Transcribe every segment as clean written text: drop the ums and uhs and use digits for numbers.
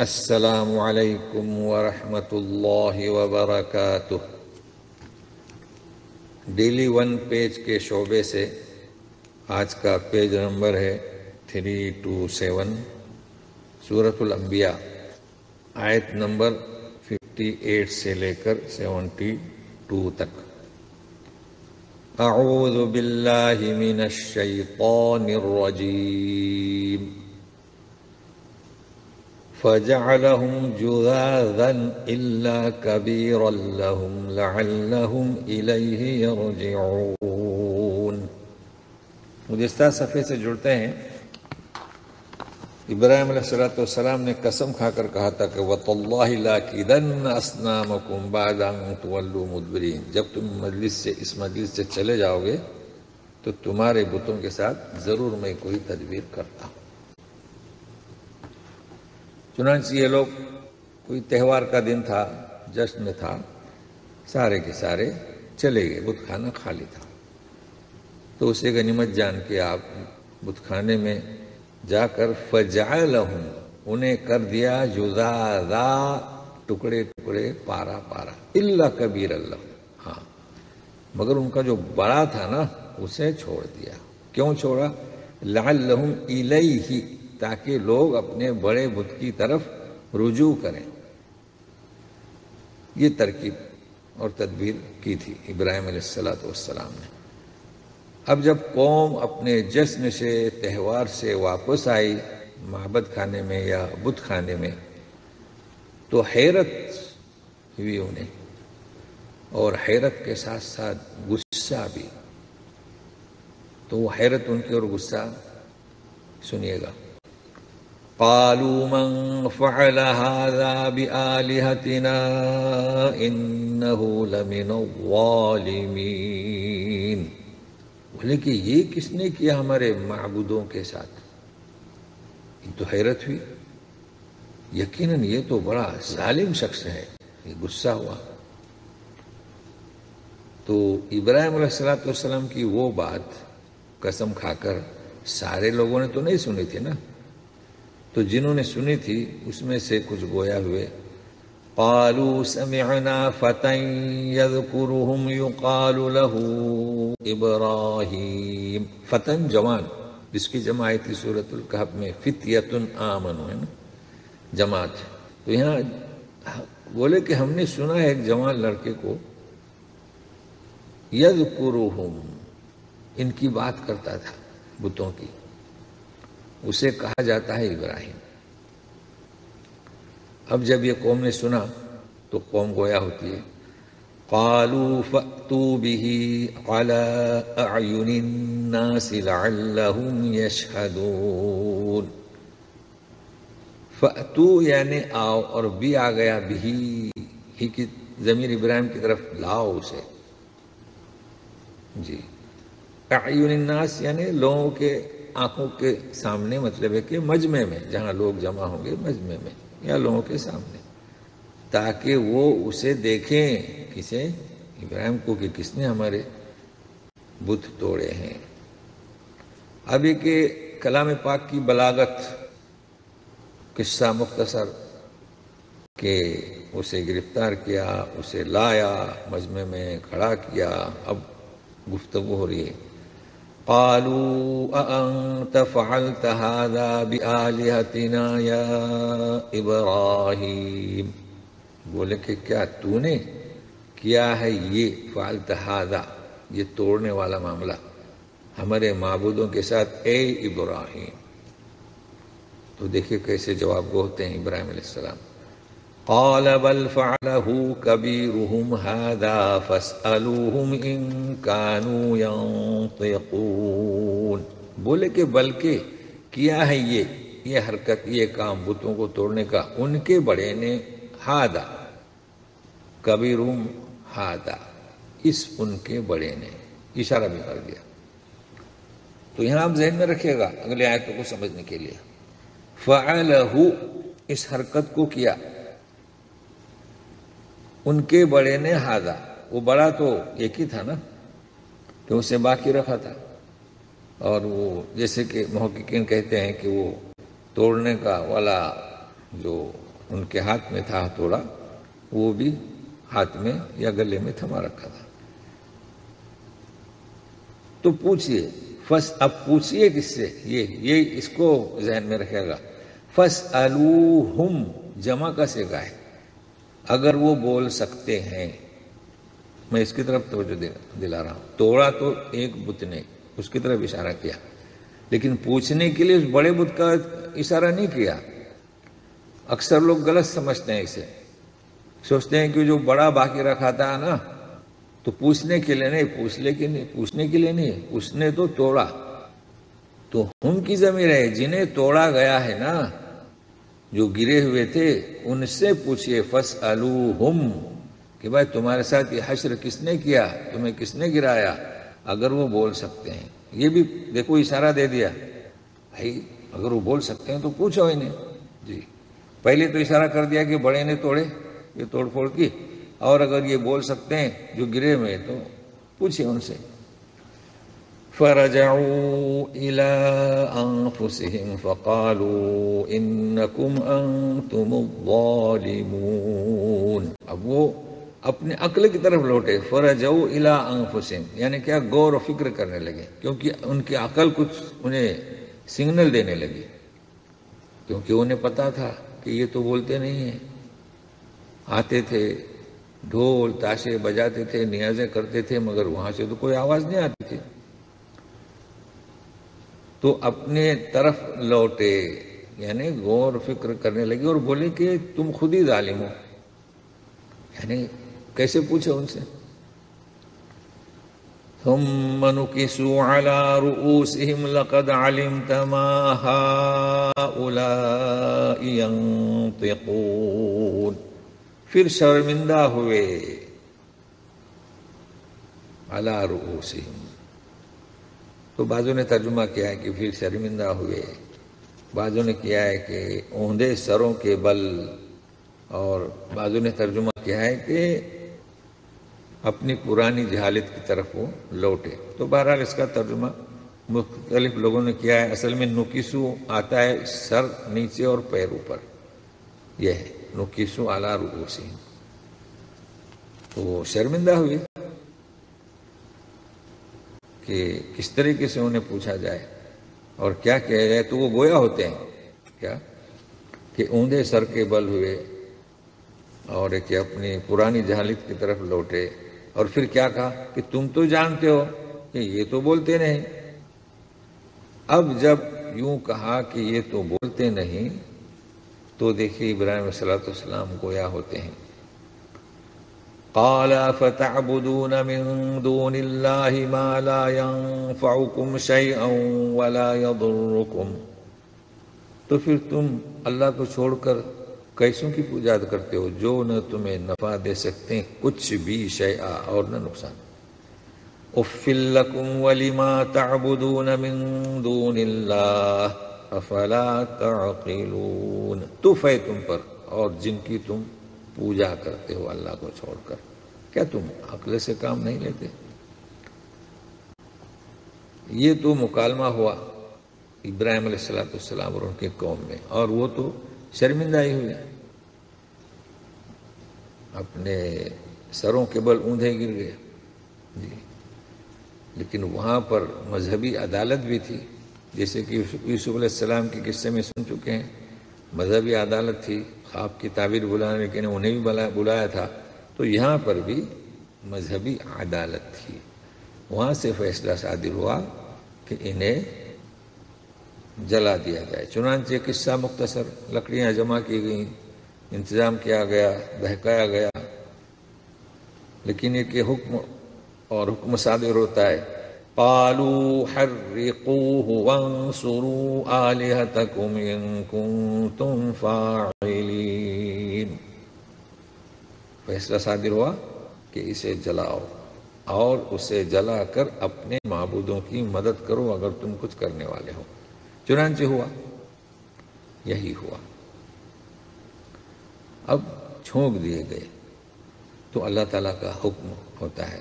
السلام علیکم ورحمۃ اللہ وبرکاتہ۔ ڈیلی ون پیج کے شعبے سے آج کا پیج نمبر ہے 327، سورۃ الانبیاء، آیت نمبر 58 سے لے کر 72 تک۔ اعوذ باللہ من الشیطان الرجیم فَجَعَلَهُمْ جُذَاذًا إِلَّا كَبِيرًا لَهُمْ لَعَلَّهُمْ إِلَيْهِ يَرْجِعُونَ۔ گزشتہ صفحے سے جڑتے ہیں۔ ابراہیم علیہ السلام نے قسم کھا کر کہا تھا کہ وَتَاللَّهِ لَأَكِيدَنَّ أَصْنَامَكُمْ بَعْدَ أَن تُوَلُّوا مُدْبِرِينَ۔ جب تم اس مجلس سے چلے جاؤ گے تو تمہارے بتوں کے ساتھ ضرور میں کوئی تدبیر کرتا ہوں۔ چنانچہ یہ لوگ، کوئی تہوار کا دن تھا، جشن تھا، سارے کے سارے چلے گئے، بت خانہ خالی تھا۔ تو اسے غنیمت جان کے آپ بت خانے میں جا کر فجعلہم، انہیں کر دیا جذاذا، ٹکڑے ٹکڑے، پارا پارا، الا کبیر اللہ، ہاں مگر ان کا جو بڑا تھا نا اسے چھوڑ دیا۔ کیوں چھوڑا؟ لعلہم الیہ، تاکہ لوگ اپنے بڑے بت کی طرف رجوع کریں۔ یہ ترکیب اور تدبیر کی تھی ابراہیم علیہ السلام نے۔ اب جب قوم اپنے جشن سے، تہوار سے واپس آئی معبد خانے میں یا بت خانے میں، تو حیرت ہوئی انہیں، اور حیرت کے ساتھ ساتھ غصہ بھی۔ تو وہ حیرت ان کی اور غصہ سنیے گا۔ قالوا من فعل هذا بآلهتنا إنه لمن الظالمين۔ بولے کہ یہ کس نے کیا ہمارے معبودوں کے ساتھ؟ یہ تو حیرت ہوئی، یقیناً یہ تو بڑا ظالم شخص ہے، یہ غصہ ہوا۔ تو ابراہیم علیہ السلام کی وہ بات قسم کھا کر سارے لوگوں نے تو نہیں سنی تھی نا، تو جنہوں نے سنی تھی اس میں سے کچھ گویا ہوئے۔ قالوا سمعنا فتى يذكرهم يقال له ابراہیم۔ فتن جوان، جس کی جمع آئی تھی سورۃ الکہف میں فتیۃ آمنوا، ہے نا جماعت۔ تو یہاں بولے کہ ہم نے سنا ہے ایک جوان لڑکے کو، یذکرهم، ان کی بات کرتا تھا بتوں کی، اسے کہا جاتا ہے ابراہیم۔ اب جب یہ قوم نے سنا تو قوم گویا ہوتی ہے۔ قالوا فأتوا به على أعين الناس لعلهم يشهدون۔ فأتوا یعنی آؤ، اور بھی آ گیا، بھی ہی کی ضمیر ابراہیم کی طرف لاؤ اسے، جی۔ اعین الناس یعنی لوگوں کے آنکھوں کے سامنے، مطلب ہے کہ مجمع میں، جہاں لوگ جمع ہوں گے مجمع میں یا لوگوں کے سامنے، تاکہ وہ اسے دیکھیں، کسے؟ ابراہیم کو، کہ کس نے ہمارے بت توڑے ہیں۔ اب یہ کہ کلام پاک کی بلاغت، قصہ مختصر کہ اسے گرفتار کیا، اسے لایا، مجمع میں کھڑا کیا، اب گفتگو ہو رہی ہے۔ قالوا أأنت فعلت هذا بآلهتنا يا إبراہیم۔ بولے کہ کیا تو نے کیا ہے یہ فعلت هذا، یہ توڑنے والا معاملہ ہمارے معبودوں کے ساتھ، اے ابراہیم؟ تو دیکھیں کیسے جواب گو ہوتے ہیں ابراہیم علیہ السلام۔ قال بل فعله كبيرهم هذا فاسألوهم إن كانوا ينطقون۔ بولے کہ بلکہ کیا ہے یہ حرکت، یہ کام بتوں کو توڑنے کا ان کے بڑے نے، ہادا کبیرهم ہادا، اس ان کے بڑے نے، اشارہ بھی کر دیا۔ تو یہاں آپ ذہن میں رکھیے گا اگلے آیتوں کو سمجھنے کے لیے، فعلہ، اس حرکت کو کیا ان کے بڑے نے، ہادا، وہ بڑا تو ایک ہی تھا نا، کہ اسے باقی رکھا تھا، اور وہ جیسے کہ محققین کہتے ہیں کہ وہ توڑنے کا والا جو ان کے ہاتھ میں تھا ہتھوڑا، وہ بھی ہاتھ میں یا گلے میں تھما رکھا تھا۔ تو پوچھئے، اب پوچھئے کس سے؟ یہ اس کو ذہن میں رکھے گا۔ فَاسْأَلُوهُمْ جمع کا صیغہ ہے، اگر وہ بول سکتے ہیں۔ میں اس کی طرف توجہ دلا رہا ہوں۔ توڑا تو ایک بت نے، اس کی طرف اشارہ کیا، لیکن پوچھنے کے لیے اس بڑے بت کا اشارہ نہیں کیا۔ اکثر لوگ غلط سمجھتے ہیں اسے، سوچتے ہیں کہ جو بڑا باقی رکھا تھا نا، تو پوچھنے کے لیے نہیں، پوچھنے کے لیے نہیں، اس نے تو توڑا۔ تو ہم کی ضمیر ہے، جنہیں توڑا گیا ہے نا، جو گرے ہوئے تھے، ان سے پوچھئے فَاسْأَلُوهُمْ کہ بھائی تمہارے ساتھ یہ حشر کس نے کیا، تمہیں کس نے گرایا، اگر وہ بول سکتے ہیں۔ یہ بھی دیکھو اشارہ دے دیا، بھائی اگر وہ بول سکتے ہیں تو پوچھو انہیں۔ جی پہلے تو اشارہ کر دیا کہ بڑے نے توڑے، یہ توڑ پھوڑ کی، اور اگر یہ بول سکتے ہیں جو گرے ہوئے تو پوچھیں ان سے۔ فَرَجَعُوا إِلَىٰ أَنفُسِهِمْ فَقَالُوا إِنَّكُمْ أَنتُمُ الظَّالِمُونَ۔ اب وہ اپنے عقل کی طرف لوٹے، فَرَجَعُوا إِلَىٰ أَنفُسِهِمْ یعنی کیا، غور و فکر کرنے لگے، کیونکہ ان کی عقل کچھ انہیں سگنل دینے لگی، کیونکہ انہیں پتا تھا کہ یہ تو بولتے نہیں ہیں۔ آتے تھے، ڈھول تاشے بجاتے تھے، نیازیں کرتے تھے، مگر وہاں سے تو کوئی آواز نہیں آتی تھی۔ تو اپنے طرف لوٹے، یعنی غور و فکر کرنے لگے اور بولے کہ تم خود ہی ظالم ہو۔ یعنی کیسے پوچھے ان سے؟ ثم نكسوا على رؤوسهم لقد علمت ما هؤلاء ينطقون۔ پھر شرمندہ ہوئے، على رؤوسهم، تو بعضوں نے ترجمہ کیا ہے کہ پھر شرمندہ ہوئے، بعضوں نے کیا ہے کہ اوندے سروں کے بل، اور بعضوں نے ترجمہ کیا ہے کہ اپنی پرانی جہالت کی طرف وہ لوٹے۔ تو بہرحال اس کا ترجمہ مختلف لوگوں نے کیا ہے۔ اصل میں نکیسو آتا ہے سر نیچے اور پیر اوپر، یہ ہے نکیسو علی رؤوسہم۔ تو شرمندہ ہوئے کہ کس طریقے سے انہیں پوچھا جائے اور کیا کہا جائے۔ تو وہ گویا ہوتے ہیں کیا کہ اوندے سر کے بل ہوئے، اور کہ اپنی پرانی جہالت کی طرف لوٹے، اور پھر کیا کہا کہ تم تو جانتے ہو کہ یہ تو بولتے نہیں۔ اب جب یوں کہا کہ یہ تو بولتے نہیں، تو دیکھیے ابراہیم علیہ السلام گویا ہوتے ہیں۔ قال فتعبدون من دون اللہ ما لا ينفعكم شيئا ولا يضركم، تو پھر تم اللہ کو چھوڑ کر کیسوں کی پوجا کرتے ہو جو نہ تمہیں نفع دے سکتے ہیں کچھ بھی، شیئا اور نہ نقصان۔ اُفِّل لَكُمْ وَلِمَا تَعْبُدُونَ مِن دُونِ اللَّهِ أَفَلَا تَعْقِلُونَ۔ تف ہے تم پر اور جن کی تم پوجا کرتے ہو اللہ کو چھوڑ کر، کیا تم عقل سے کام نہیں لیتے؟ یہ تو مکالمہ ہوا ابراہیم علیہ السلام اور ان کے قوم میں، اور وہ تو شرمندہ ہی ہوئے، اپنے سروں کے بل اوندھے گر گئے۔ جی لیکن وہاں پر مذہبی عدالت بھی تھی، جیسے کہ یوسف علیہ السلام کے قصے میں سن چکے ہیں، مذہبی عدالت تھی، خواب کی تعبیر بلانے کے لیے انہیں بھی بلایا تھا، تو یہاں پر بھی مذہبی عدالت تھی۔ وہاں سے فیصلہ صادر ہوا کہ انہیں جلا دیا جائے۔ چنانچہ قصہ مختصر، لکڑیاں جمع کی گئیں، انتظام کیا گیا، بہکایا گیا، لیکن یہ کہ حکم صادر ہوتا ہے، قالوا حرقوه وانصروا آلهتكم ان كنتم فاعلین۔ فیصلہ صادر ہوا کہ اسے جلاؤ اور اسے جلا کر اپنے معبودوں کی مدد کرو اگر تم کچھ کرنے والے ہو۔ چنانچہ ہوا، یہی ہوا۔ اب چھونک دیے گئے تو اللہ تعالیٰ کا حکم ہوتا ہے،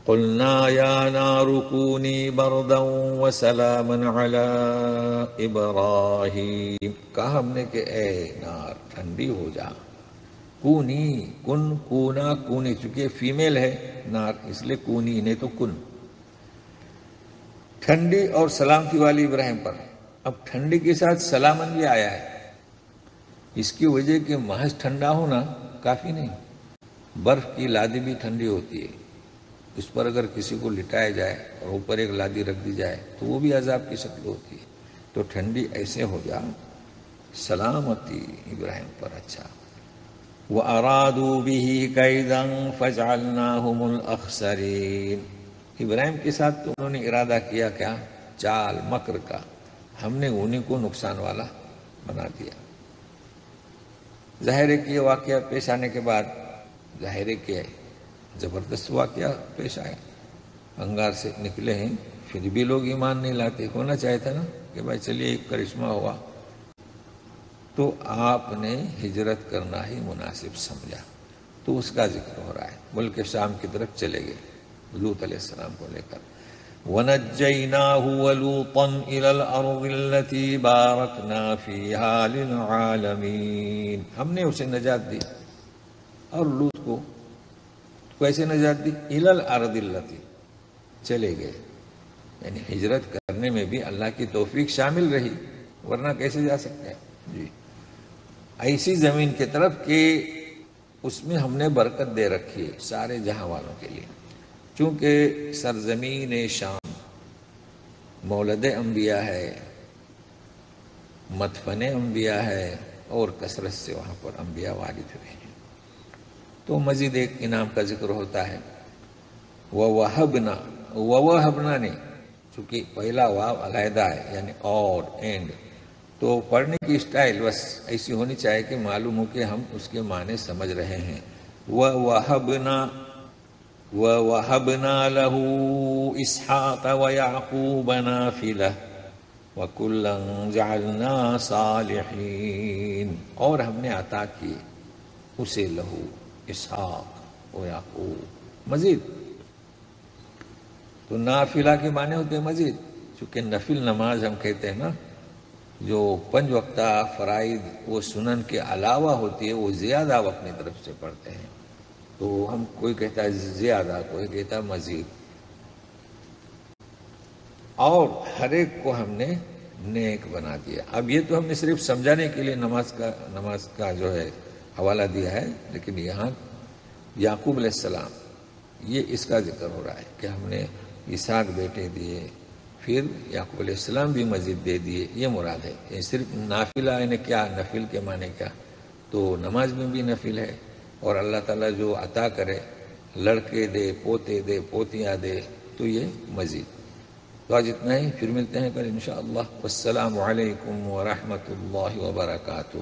قلنا یا نار کونی بردا وسلاما علی ابراہیم، کہا ہم نے کہ اے نار ٹھنڈی ہو جا، کونی کن کونا کونی، چونکہ فیمیل ہے نار اس لیے کونی نہیں تو کن، ٹھنڈی اور سلامتی والی ابراہیم پر۔ اب ٹھنڈی کے ساتھ سلامن بھی آیا ہے، اس کی وجہ کہ محض ٹھنڈا ہونا کافی نہیں، برف کی لادی بھی ٹھنڈی ہوتی ہے، اس پر اگر کسی کو لٹایا جائے اور اوپر ایک لادی رکھ دی جائے تو وہ بھی عذاب کی شکل ہوتی ہے، تو ٹھنڈی ایسے ہو جا، سلامتی ابراہیم پر۔ اچھا، وَأَرَادُوا بِهِ كَيْدًا فَجْعَلْنَاهُمُ الْأَخْسَرِينَ، ابراہیم کے ساتھ تو انہوں نے ارادہ کیا کیا، چال مکر کا، ہم نے انہیں کو نقصان والا بنا دیا۔ ظاہر ہے کہ یہ واقعہ پیش آنے کے بعد ظاہر ہے کہ زبردست واقعہ پیش آیا، انگار سے نکلے ہیں پھر بھی لوگ ایمان نہیں لاتے، ہونا چاہیے تھا نا کہ بھائی چلیے ایک کرشمہ ہوا تو آپ نے ہجرت کرنا ہی مناسب سمجھا، تو اس کا ذکر ہو رہا ہے، ملک شام کی طرف چلے گئے لوط علیہ السلام کو لے کر۔ وَنَجَّيْنَاهُ وَلُوطًا إِلَى الْأَرْضِ الَّتِي بَارَكْنَا فِيهَا لِلْعَالَمِينَ، ہم نے اسے نجات دی اور لوط کو کیسے نجات دی، إِلَى الْأَرْضِ الَّتِي، چلے گئے، یعنی ہجرت کرنے میں بھی اللہ کی توفیق شامل رہی، ورنہ کیسے جا سکتے ہیں جی، ایسی زمین کی طرف کہ اس میں ہم نے برکت دے رکھی ہے سارے جہاں والوں کے لیے، چونکہ سرزمین شام مولد انبیاء ہے، مدفن انبیاء ہے، اور کثرت سے وہاں پر انبیاء والد ہوئے ہیں، تو مزید ایک انعام کا ذکر ہوتا ہے۔ وَوَهَبْنَا نے، چونکہ پہلا واو علیحدہ ہے یعنی اور اینڈ، تو پڑھنے کی سٹائل بس ایسی ہونی چاہیے کہ معلوم ہو کہ ہم اس کے معنی سمجھ رہے ہیں۔ وَوَهَبْنَا لَهُ إِسْحَاقَ وَيَعْقُوبَ نَافِلَةً وَكُلًّا جَعَلْنَا صَالِحِينَ، اور ہم نے عطا کی اسے لہو اسحاق و یعقوب مزید، تو نافلہ کے معنی ہوتے ہیں مزید، چونکہ نفل نماز ہم کہتے ہیں نا جو 5 وقتہ فرائض وہ سنن کے علاوہ ہوتی ہے، وہ زیادہ وہ اپنی طرف سے پڑھتے ہیں، تو ہم کوئی کہتا ہے زیادہ، کوئی کہتا ہے مزید، اور ہر ایک کو ہم نے نیک بنا دیا۔ اب یہ تو ہم نے صرف سمجھانے کے لیے نماز کا جو ہے حوالہ دیا ہے، لیکن یہاں یعقوب علیہ السلام یہ اس کا ذکر ہو رہا ہے کہ ہم نے اسحاق بیٹے دیے، پھر یعقوب علیہ السلام بھی مزید دے دیے، یہ مراد ہے۔ یہ صرف نافلہ یعنی کیا، نفل کے معنی کیا، تو نماز میں بھی نفل ہے، اور اللہ تعالیٰ جو عطا کرے لڑکے دے، پوتے دے، پوتیاں دے، تو یہ مزید۔ تو آج اتنا ہی، پھر ملتے ہیں کل انشاءاللہ۔ والسلام علیکم ورحمۃ اللہ وبرکاتہ۔